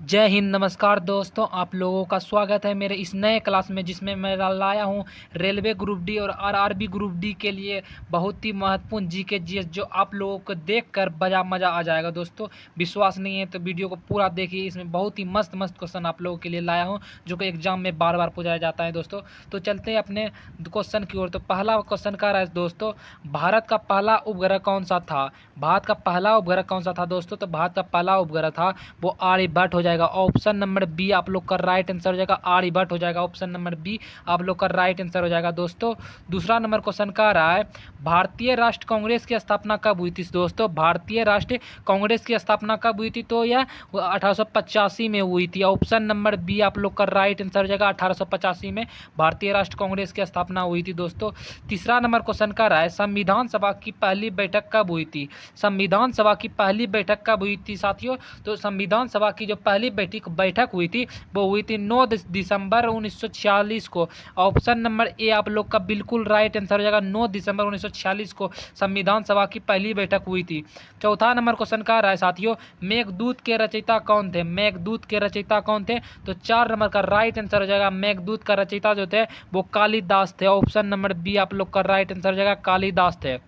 जय हिंद। नमस्कार दोस्तों, आप लोगों का स्वागत है मेरे इस नए क्लास में, जिसमें मैं लाया हूं रेलवे ग्रुप डी और आरआरबी ग्रुप डी के लिए बहुत ही महत्वपूर्ण जीके जीएस, जो आप लोगों को देखकर बड़ा मज़ा आ जाएगा। दोस्तों, विश्वास नहीं है तो वीडियो को पूरा देखिए। इसमें बहुत ही मस्त मस्त क्वेश्चन आप लोगों के लिए लाया हूँ, जो कि एग्जाम में बार बार पूछा जाता है। दोस्तों, तो चलते हैं अपने क्वेश्चन की ओर। तो पहला क्वेश्चन का रहा है दोस्तों, भारत का पहला उपग्रह कौन सा था? भारत का पहला उपग्रह कौन सा था दोस्तों? तो भारत का पहला उपग्रह था वो आर्यभट्ट हो जाएगा। ऑप्शन नंबर बी आप लोग का राइट आंसर हो जाएगा, आर्यभट्ट हो जाएगा। ऑप्शन नंबर बी आप लोग का राइट आंसर हो जाएगा। दोस्तों, दूसरा नंबर क्वेश्चन का रहा है, भारतीय राष्ट्र कांग्रेस की स्थापना कब हुई थी? दोस्तों, भारतीय राष्ट्रीय कांग्रेस की स्थापना कब हुई थी? तो यह 1885 में हुई थी। ऑप्शन नंबर बी आप लोग का राइट आंसर हो जाएगा, 1885 में भारतीय राष्ट्र कांग्रेस की स्थापना हुई थी। दोस्तों, तीसरा नंबर क्वेश्चन का रहा है, संविधान सभा की पहली बैठक कब हुई थी? संविधान सभा की पहली बैठक कब हुई थी साथियों? तो संविधान सभा की जो पहली बैठक हुई थी वो हुई थी 9 दिसंबर 1946 को। ऑप्शन नंबर ए आप लोग का बिल्कुल राइट आंसर हो जाएगा, 9 दिसंबर 1946 को संविधान सभा की पहली बैठक हुई थी। चौथा नंबर क्वेश्चन का रहा है साथियों, मेघदूत के रचयिता कौन थे? मेघदूत के रचयिता कौन थे? तो 4 नंबर का राइट आंसर हो जाएगा, मेघदूत का रचयिता जो थे वो कालिदास थे। ऑप्शन नंबर बी आप लोग का राइट आंसर हो जाएगा, कालिदास थे।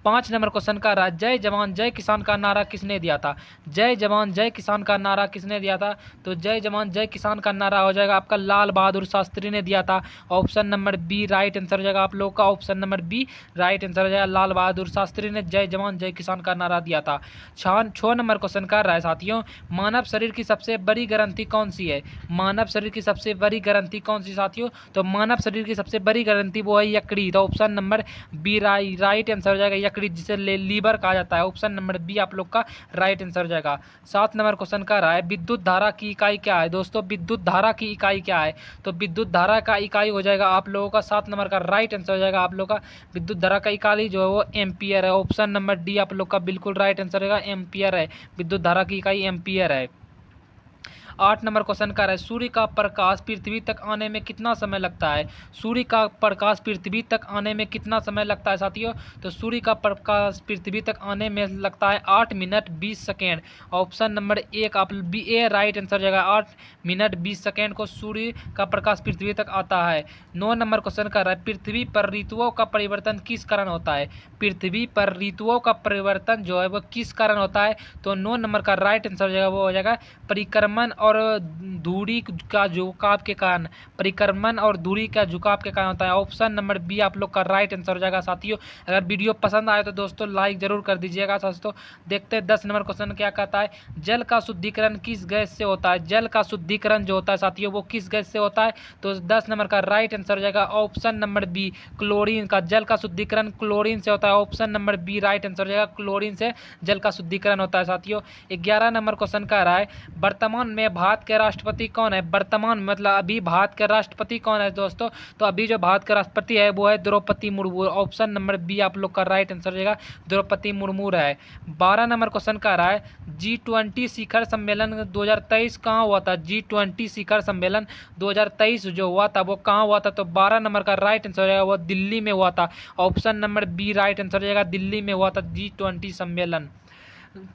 5 नंबर क्वेश्चन का रहा, जय जवान जय किसान का नारा किसने दिया था? जय जवान जय किसान का नारा किसने दिया था? तो जय जवान जय किसान का नारा हो जाएगा आपका लाल बहादुर शास्त्री ने दिया था। Option number B right answer हो जाएगा आप लोग का। Option number B right answer हो जाएगा, लाल बहादुर शास्त्री ने जय जवान जय किसान का नारा दिया था। 6 नंबर क्वेश्चन का रहा है साथियों, मानव शरीर की सबसे बड़ी ग्रंथि कौन सी है? मानव शरीर की सबसे बड़ी ग्रंथि कौन सी साथियों? तो मानव शरीर की सबसे बड़ी ग्रंथि वो है यकृत। तो option number B right answer हो जाएगा, यकृत जिसे लीवर कहा जाता है। ऑप्शन नंबर बी आप लोग का राइट आंसर हो जाएगा। 7 नंबर क्वेश्चन का रहा है, विद्युत धारा की इकाई क्या है? दोस्तों, विद्युत धारा की इकाई क्या है? तो विद्युत धारा का इकाई हो जाएगा आप लोगों का 7 नंबर का राइट आंसर हो जाएगा आप लोग का, विद्युत धारा का इकाई जो है वो एम्पियर है। ऑप्शन नंबर डी आप लोग का बिल्कुल राइट आंसर रहेगा, एम्पियर है। विद्युत धारा की इकाई एम्पियर है। 8 नंबर क्वेश्चन का है, सूर्य का प्रकाश पृथ्वी तक आने में कितना समय लगता है? सूर्य का प्रकाश पृथ्वी तक आने में कितना समय लगता है साथियों? तो सूर्य का प्रकाश पृथ्वी तक आने में लगता है 8 मिनट 20 सेकेंड। ऑप्शन नंबर एक आप बी ए राइट आंसर जाएगा, 8 मिनट 20 सेकेंड को सूर्य का प्रकाश पृथ्वी तक आता है। 9 नंबर क्वेश्चन का है, पृथ्वी पर ऋतुओं का परिवर्तन किस कारण होता है? पृथ्वी पर ऋतुओं का परिवर्तन जो है वो किस कारण होता है? तो 9 नंबर का राइट आंसर हो जाएगा, वो हो जाएगा परिक्रमण और दूरी का झुकाव के कारण। परिक्रमण और दूरी का झुकाव के कारण होता है। ऑप्शन नंबर बी आप लोग का राइट आंसर हो जाएगा साथियों। अगर वीडियो पसंद आए तो दोस्तों लाइक जरूर कर दीजिएगा दोस्तों। देखते हैं 10 नंबर क्वेश्चन क्या कहता है, जल का शुद्धिकरण किस गैस से होता है? जल का शुद्धिकरण जो होता है साथियों वो किस गैस से होता है? तो 10 नंबर का राइट आंसर हो जाएगा, ऑप्शन नंबर बी क्लोरीन का। जल का शुद्धिकरण क्लोरीन से होता है। Option number B right answer हो जाएगा, क्लोरीन से जल का शुद्धिकरण होता है साथियों। 11 नंबर क्वेश्चन का रहा है, वर्तमान में भारत के राष्ट्रपति कौन है? वर्तमान मतलब अभी भारत के राष्ट्रपति कौन है दोस्तों? तो अभी जो भारत के राष्ट्रपति है वो है Draupadi Murmu. Option number B आप लोग का राइट आंसर हो जाएगा, द्रौपदी मुर्मू है। 12 नंबर क्वेश्चन का रहा है, G20 शिखर सम्मेलन 2023 कहाँ हुआ था? G20 शिखर सम्मेलन 2023 जो हुआ था वो कहाँ हुआ था? तो 12 नंबर का राइट आंसर हो जाएगा, वो दिल्ली में हुआ था। Option number B right answer हो जाएगा, दिल्ली में हुआ था G20 सम्मेलन।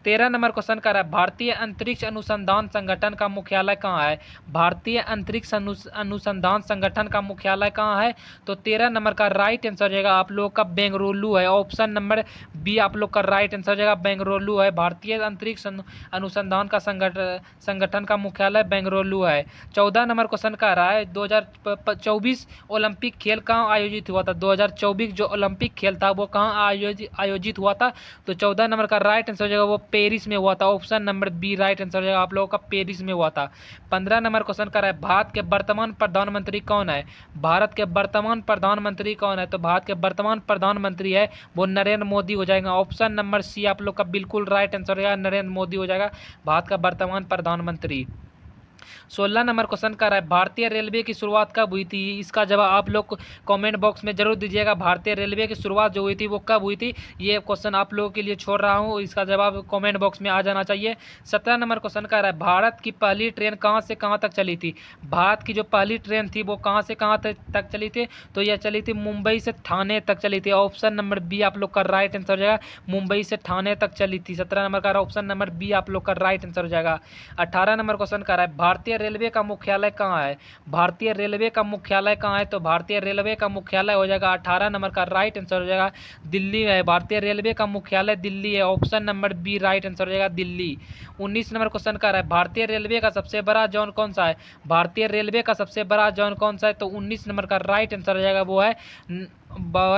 13 नंबर क्वेश्चन का रहा है, भारतीय अंतरिक्ष अनुसंधान संगठन का मुख्यालय कहाँ है? भारतीय अंतरिक्ष अनुसंधान संगठन का मुख्यालय कहाँ है? तो 13 नंबर का राइट आंसर हो जाएगा आप लोग का बेंगलुरु है। ऑप्शन नंबर बी आप लोग का राइट आंसर हो जाएगा, बेंगलुरु है। भारतीय अंतरिक्ष अनुसंधान का संगठन का मुख्यालय बेंगलुरु है। 14 नंबर क्वेश्चन का रहा है, 2024 ओलंपिक खेल कहाँ आयोजित हुआ था? 2024 जो ओलंपिक खेल था वो कहाँ आयोजित हुआ था? तो 14 नंबर का राइट आंसर हो जाएगा, वो पेरिस में हुआ था। Option number B right answer हो जाएगा आप लोगों का, पेरिस में हुआ था। 15 नंबर क्वेश्चन का है, भारत के वर्तमान प्रधानमंत्री कौन है? भारत के वर्तमान प्रधानमंत्री कौन है? तो भारत के वर्तमान प्रधानमंत्री है वो नरेंद्र मोदी हो जाएगा। ऑप्शन नंबर सी आप लोग का बिल्कुल राइट आंसर हो जाएगा, नरेंद्र मोदी हो जाएगा भारत का वर्तमान प्रधानमंत्री। 16 नंबर क्वेश्चन कर रहा है भारतीय रेलवे की शुरुआत कब हुई थी। इसका जवाब आप लोग कमेंट बॉक्स में जरूर दीजिएगा। भारतीय रेलवे की शुरुआत जो हुई थी वो कब हुई थी, ये क्वेश्चन आप लोगों के लिए छोड़ रहा हूँ, इसका जवाब कमेंट बॉक्स में आ जाना चाहिए। 17 नंबर क्वेश्चन कर रहा है भारत की पहली ट्रेन कहाँ से कहाँ तक चली थी। भारत की जो पहली ट्रेन थी वो कहाँ से कहाँ तक चली थी, तो यह चली थी मुंबई से ठाणे तक चली थी। ऑप्शन नंबर बी आप लोग का राइट आंसर हो जाएगा, मुंबई से ठाणे तक चली थी। 17 नंबर का ऑप्शन नंबर बी आप लोग का राइट आंसर हो जाएगा। 18 नंबर क्वेश्चन कर रहा है भारतीय रेलवे का मुख्यालय कहाँ है। भारतीय रेलवे का मुख्यालय कहाँ है, तो भारतीय रेलवे का मुख्यालय हो जाएगा 18 नंबर का राइट आंसर हो जाएगा दिल्ली है। भारतीय रेलवे का मुख्यालय दिल्ली है, option number B right answer हो जाएगा दिल्ली। 19 नंबर क्वेश्चन कर रहा है भारतीय रेलवे का सबसे बड़ा जोन कौन सा है। भारतीय रेलवे का सबसे बड़ा जोन कौन सा है, तो 19 नंबर का राइट आंसर हो जाएगा वो है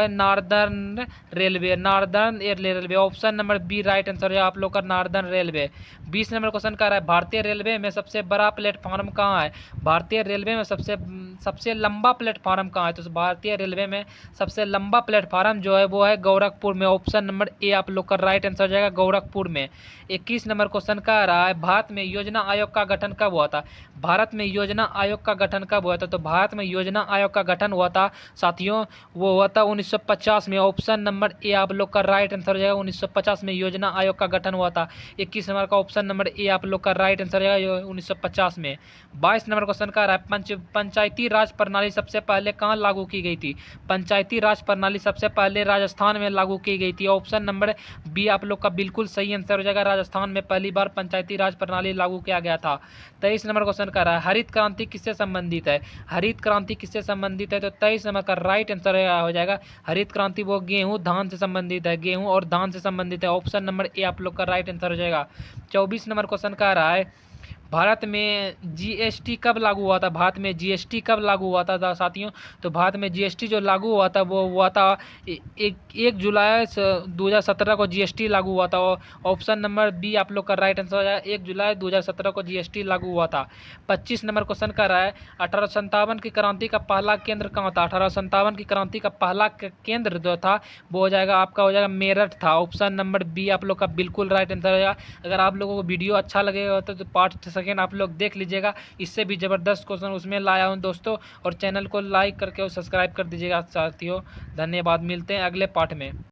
northern railway, northern railway, option number B right answer है आप लोग का नॉर्दर्न रेलवे। 20 नंबर क्वेश्चन कर रहा है भारतीय रेलवे में सबसे बड़ा प्लेटफॉर्म कहाँ है। भारतीय रेलवे में सबसे लंबा प्लेटफॉर्म कहाँ है, तो भारतीय रेलवे में सबसे लंबा प्लेटफॉर्म जो है वो है गोरखपुर में, ऑप्शन नंबर ए आप लोग का राइट आंसर हो जाएगा गोरखपुर में। 21 नंबर क्वेश्चन का रहा है भारत में योजना आयोग का गठन कब हुआ था। भारत में योजना आयोग का गठन कब हुआ था, तो भारत में योजना आयोग का गठन हुआ था साथियों, वो हुआ था 1950 में, ऑप्शन नंबर ए आप लोग का राइट आंसर हो जाएगा 1950 में योजना आयोग का गठन हुआ था। 21 नंबर का ऑप्शन नंबर ए आप लोग का राइट आंसर हो जाएगा 1950 में। 22 नंबर क्वेश्चन का रहा है पंचायती राज प्रणाली सबसे पहले कहाँ लागू की गई थी। पंचायती राज प्रणाली सबसे पहले राजस्थान में लागू की गई थी, ऑप्शन नंबर बी आप लोग का बिल्कुल सही आंसर हो जाएगा, राजस्थान में पहली बार पंचायती राज प्रणाली लागू किया गया था। 23 नंबर क्वेश्चन का रहा है हरित क्रांति किससे संबंधित है। हरित क्रांति किससे संबंधित है, तो 23 नंबर का राइट आंसर हो जाएगा हरित क्रांति वो गेहूं धान से संबंधित है, गेहूं और धान से संबंधित है, ऑप्शन नंबर ए आप लोग का राइट आंसर हो जाएगा। 24 नंबर क्वेश्चन का रहा है भारत में जीएसटी कब लागू हुआ था। भारत में जीएसटी कब लागू हुआ था साथियों, तो भारत में जीएसटी जो लागू हुआ था वो हुआ था 1 जुलाई 2017 को जीएसटी लागू हुआ था, ऑप्शन नंबर बी आप लोग का राइट आंसर हो जाएगा 1 जुलाई 2017 को जीएसटी लागू हुआ था। 25 नंबर क्वेश्चन का रहा है 1857 की क्रांति का पहला केंद्र कहाँ था। 1857 की क्रांति का पहला केंद्र जो था वो हो जाएगा आपका हो जाएगा मेरठ था, ऑप्शन नंबर बी आप लोग का बिल्कुल राइट आंसर हो जाएगा। अगर आप लोगों को वीडियो अच्छा लगेगा तो पार्ट सेकेंड आप लोग देख लीजिएगा, इससे भी ज़बरदस्त क्वेश्चन उसमें लाया हूँ दोस्तों, और चैनल को लाइक करके और सब्सक्राइब कर दीजिएगा साथियों। धन्यवाद, मिलते हैं अगले पार्ट में।